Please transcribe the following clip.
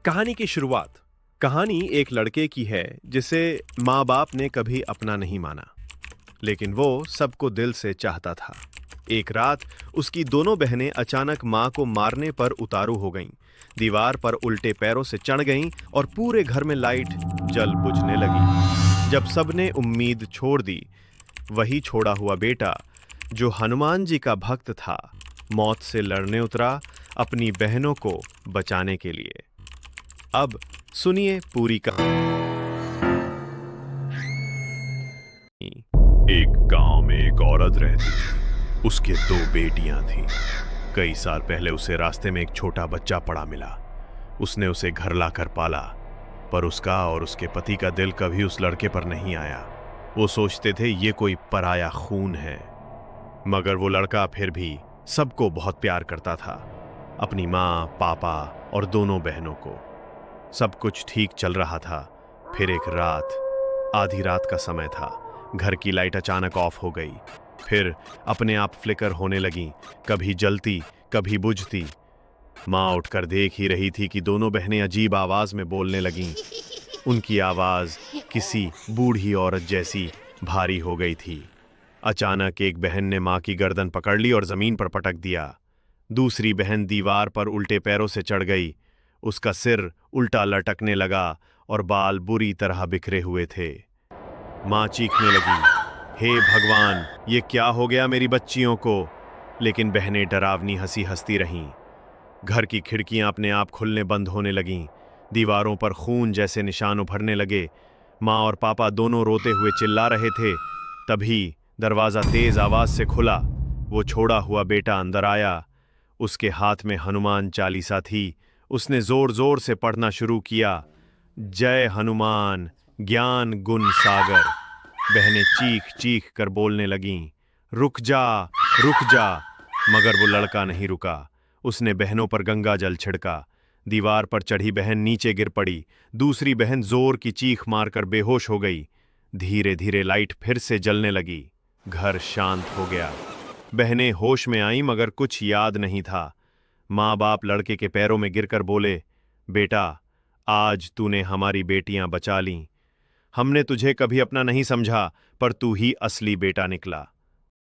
कहानी की शुरुआत। कहानी एक लड़के की है जिसे माँ बाप ने कभी अपना नहीं माना, लेकिन वो सबको दिल से चाहता था। एक रात उसकी दोनों बहनें अचानक माँ को मारने पर उतारू हो गईं, दीवार पर उल्टे पैरों से चढ़ गईं और पूरे घर में लाइट जल बुझने लगी। जब सबने उम्मीद छोड़ दी, वही छोड़ा हुआ बेटा, जो हनुमान जी का भक्त था, मौत से लड़ने उतरा अपनी बहनों को बचाने के लिए। अब सुनिए पूरी कहानी। एक गांव में एक औरत रहती थी। उसके दो बेटियां थीं। कई साल पहले उसे रास्ते में एक छोटा बच्चा पड़ा मिला। उसने उसे घर लाकर पाला, पर उसका और उसके पति का दिल कभी उस लड़के पर नहीं आया। वो सोचते थे ये कोई पराया खून है। मगर वो लड़का फिर भी सबको बहुत प्यार करता था, अपनी माँ, पापा और दोनों बहनों को। सब कुछ ठीक चल रहा था। फिर एक रात, आधी रात का समय था, घर की लाइट अचानक ऑफ हो गई, फिर अपने आप फ्लिकर होने लगी, कभी जलती कभी बुझती। माँ उठकर देख ही रही थी कि दोनों बहनें अजीब आवाज में बोलने लगीं। उनकी आवाज किसी बूढ़ी औरत जैसी भारी हो गई थी। अचानक एक बहन ने माँ की गर्दन पकड़ ली और जमीन पर पटक दिया। दूसरी बहन दीवार पर उल्टे पैरों से चढ़ गई। उसका सिर उल्टा लटकने लगा और बाल बुरी तरह बिखरे हुए थे। माँ चीखने लगी, हे भगवान, ये क्या हो गया मेरी बच्चियों को? लेकिन बहनें डरावनी हंसी हंसती रहीं। घर की खिड़कियां अपने आप खुलने बंद होने लगीं। दीवारों पर खून जैसे निशान उभरने लगे। माँ और पापा दोनों रोते हुए चिल्ला रहे थे। तभी दरवाजा तेज आवाज से खुला। वो छोड़ा हुआ बेटा अंदर आया। उसके हाथ में हनुमान चालीसा थी। उसने जोर जोर से पढ़ना शुरू किया, जय हनुमान ज्ञान गुण सागर। बहनें चीख चीख कर बोलने लगीं, रुक जा, रुक जा। मगर वो लड़का नहीं रुका। उसने बहनों पर गंगा जल छिड़का। दीवार पर चढ़ी बहन नीचे गिर पड़ी। दूसरी बहन जोर की चीख मारकर बेहोश हो गई। धीरे धीरे लाइट फिर से जलने लगी। घर शांत हो गया। बहनें होश में आईं, मगर कुछ याद नहीं था। माँ बाप लड़के के पैरों में गिरकर बोले, बेटा, आज तूने हमारी बेटियां बचा लीं। हमने तुझे कभी अपना नहीं समझा, पर तू ही असली बेटा निकला।